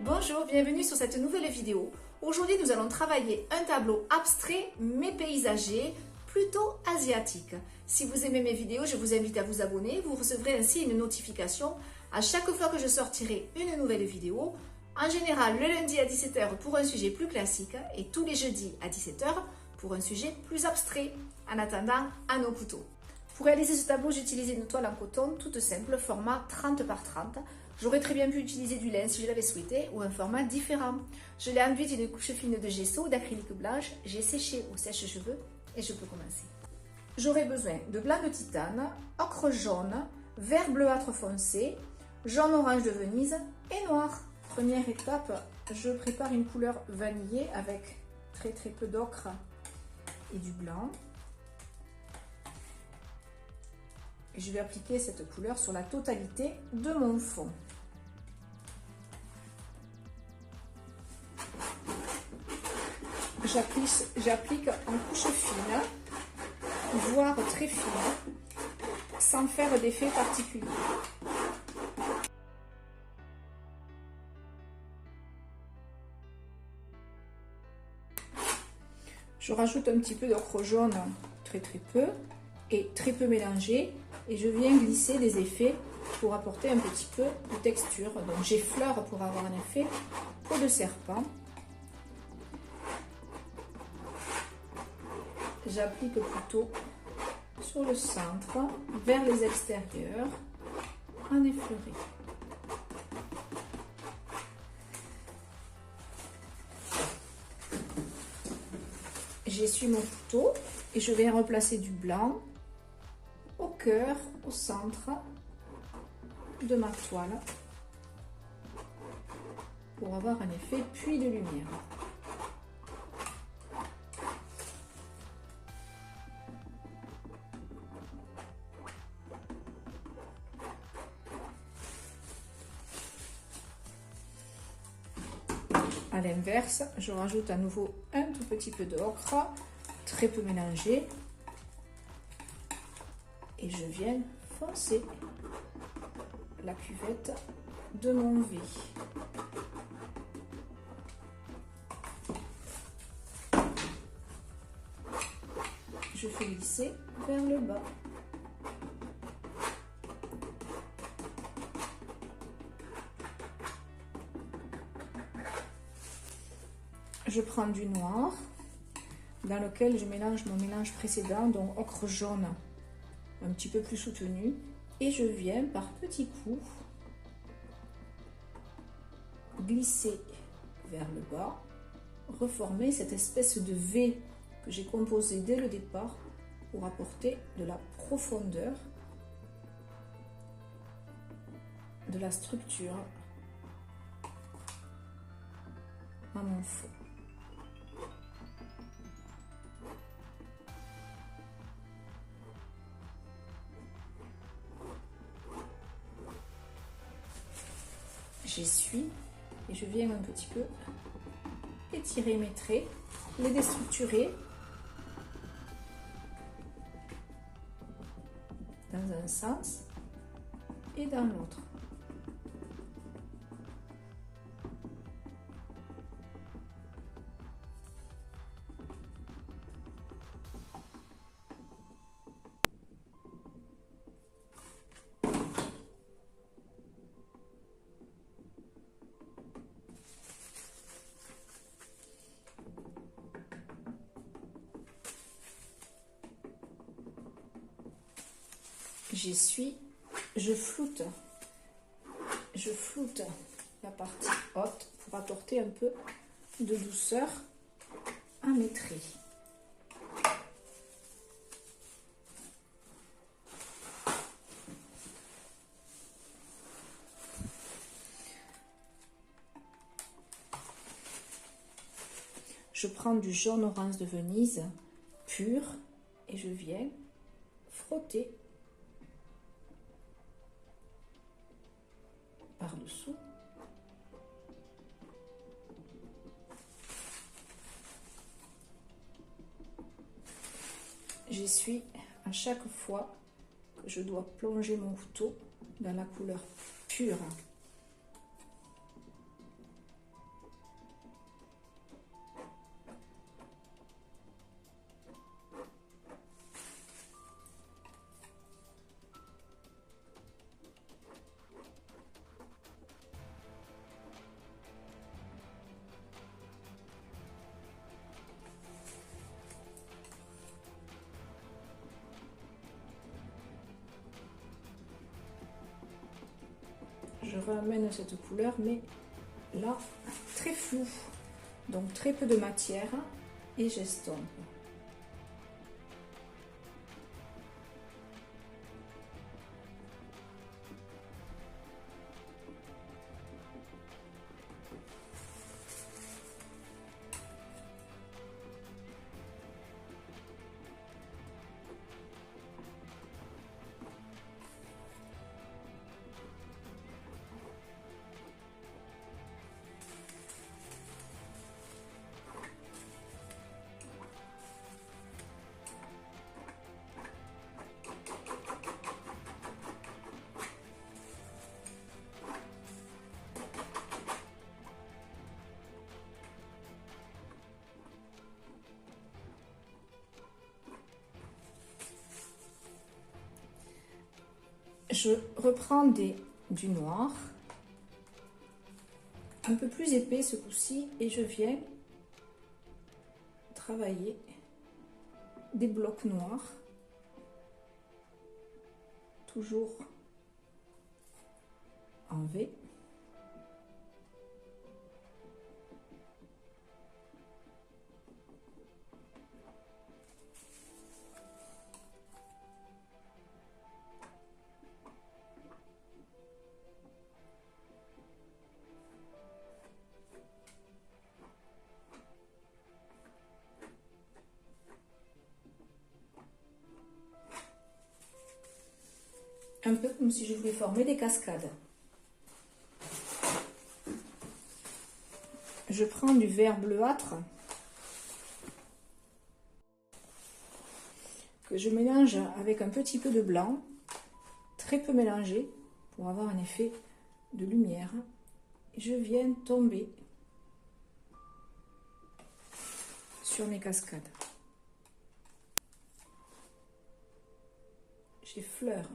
Bonjour, bienvenue sur cette nouvelle vidéo. Aujourd'hui, nous allons travailler un tableau abstrait mais paysager, plutôt asiatique. Si vous aimez mes vidéos, je vous invite à vous abonner. Vous recevrez ainsi une notification à chaque fois que je sortirai une nouvelle vidéo. En général, le lundi à 17 h pour un sujet plus classique et tous les jeudis à 17 h pour un sujet plus abstrait. En attendant, à nos couteaux. Pour réaliser ce tableau, j'ai utilisé une toile en coton toute simple, format 30 par 30. J'aurais très bien pu utiliser du lin si je l'avais souhaité ou un format différent. Je l'ai enduite d'une couche fine de gesso ou d'acrylique blanche. J'ai séché au sèche-cheveux et je peux commencer. J'aurai besoin de blanc de titane, ocre jaune, vert bleuâtre foncé, jaune orange de Venise et noir. Première étape, je prépare une couleur vanillée avec très peu d'ocre et du blanc. Et je vais appliquer cette couleur sur la totalité de mon fond. J'applique en couche fine, voire très fine, sans faire d'effet particulier. Je rajoute un petit peu d'ocre jaune, très peu, et très peu mélangé. Et je viens glisser les effets pour apporter un petit peu de texture. Donc j'effleure pour avoir un effet peau de serpent. J'applique plutôt sur le centre, vers les extérieurs, en effleuré. J'essuie mon couteau et je vais replacer du blanc au cœur, au centre de ma toile pour avoir un effet puits de lumière. À l'inverse, je rajoute à nouveau un tout petit peu d'ocre, très peu mélangé. Et je viens foncer la cuvette de mon V. Je fais glisser vers le bas. Je prends du noir dans lequel je mélange mon mélange précédent, donc ocre jaune un petit peu plus soutenu, et je viens par petits coups glisser vers le bas, reformer cette espèce de V que j'ai composé dès le départ pour apporter de la profondeur, de la structure à mon fond. J'essuie et je viens un petit peu étirer mes traits, les déstructurer dans un sens et dans l'autre. J'essuie, je floute la partie haute pour apporter un peu de douceur à mes traits. Je prends du jaune orange de Venise pur et je viens frotter par-dessous. J'essuie à chaque fois que je dois plonger mon couteau dans la couleur pure. je ramène cette couleur, mais là, très flou. Donc très peu de matière et j'estompe. Je reprends du noir, un peu plus épais ce coup-ci, et je viens travailler des blocs noirs, toujours en V. Un peu comme si je voulais former des cascades. Je prends du vert bleuâtre que je mélange avec un petit peu de blanc, très peu mélangé pour avoir un effet de lumière. Et je viens tomber sur mes cascades. J'effleure.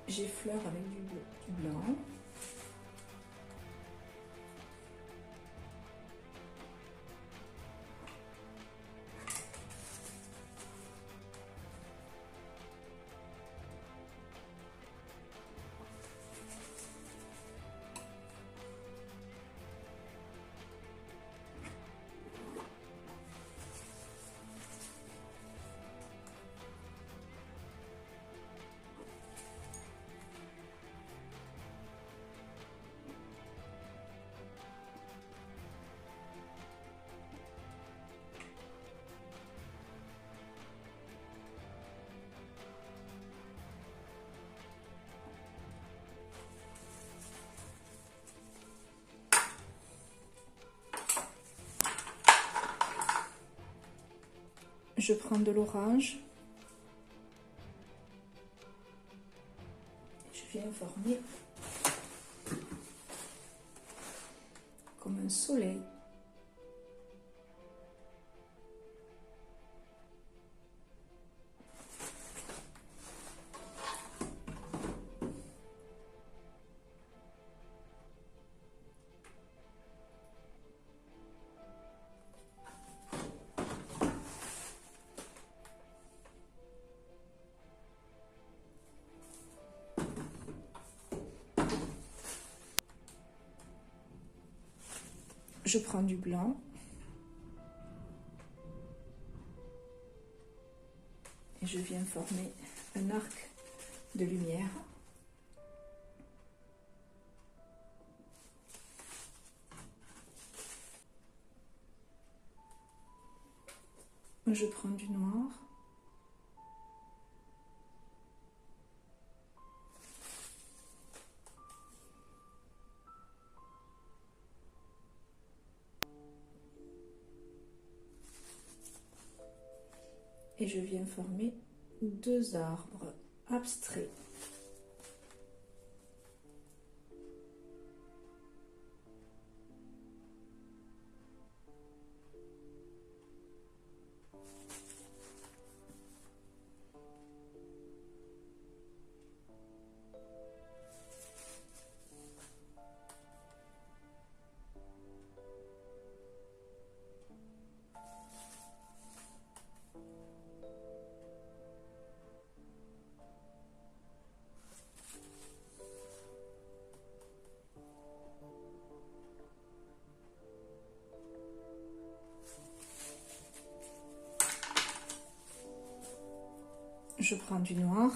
J'effleure avec du blanc. Je prends de l'orange. Je viens former comme un soleil. Je prends du blanc. Et je viens former un arc de lumière. Je prends du noir. Et je viens former deux arbres abstraits. Je prends du noir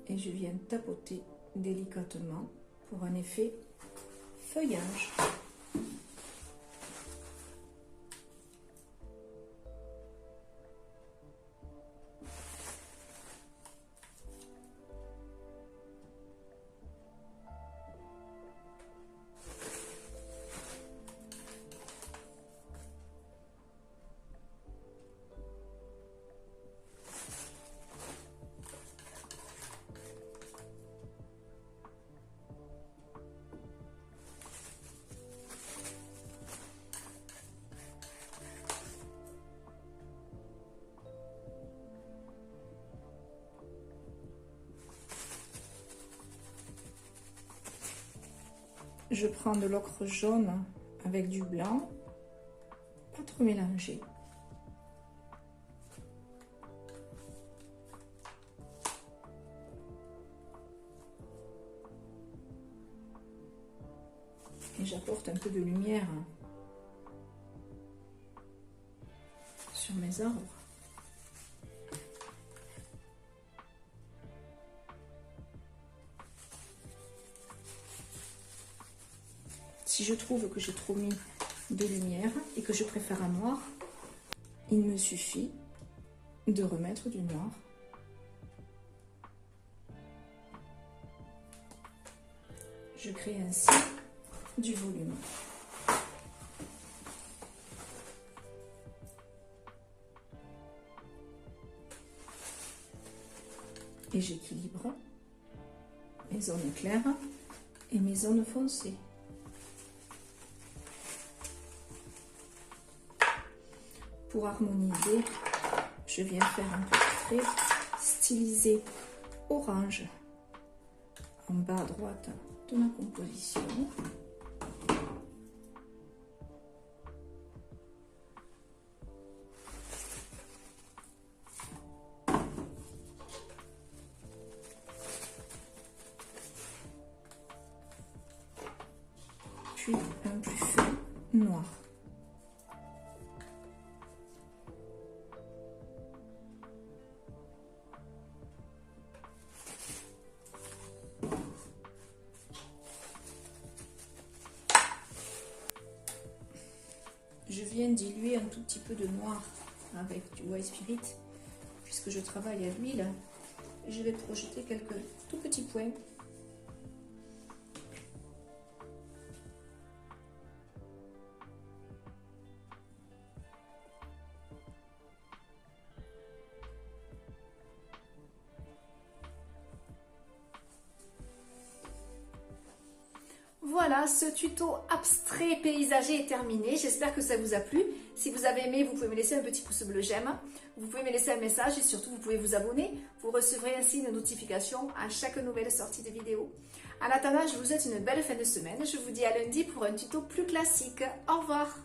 et je viens tapoter délicatement pour un effet feuillage. Je prends de l'ocre jaune avec du blanc, pas trop mélangé. Et j'apporte un peu de lumière sur mes arbres. Si je trouve que j'ai trop mis de lumière et que je préfère un noir, il me suffit de remettre du noir. Je crée ainsi du volume. Et j'équilibre mes zones claires et mes zones foncées. Pour harmoniser, je viens faire un petit trait stylisé orange en bas à droite de ma composition. Puis un plus fin noir. Je viens diluer un tout petit peu de noir avec du white spirit. Puisque je travaille à l'huile, je vais projeter quelques tout petits points. Voilà, ce tuto abstrait paysager est terminé. J'espère que ça vous a plu. Si vous avez aimé, vous pouvez me laisser un petit pouce bleu j'aime. Vous pouvez me laisser un message et surtout, vous pouvez vous abonner. Vous recevrez ainsi une notification à chaque nouvelle sortie de vidéo. En attendant, je vous souhaite une belle fin de semaine. Je vous dis à lundi pour un tuto plus classique. Au revoir.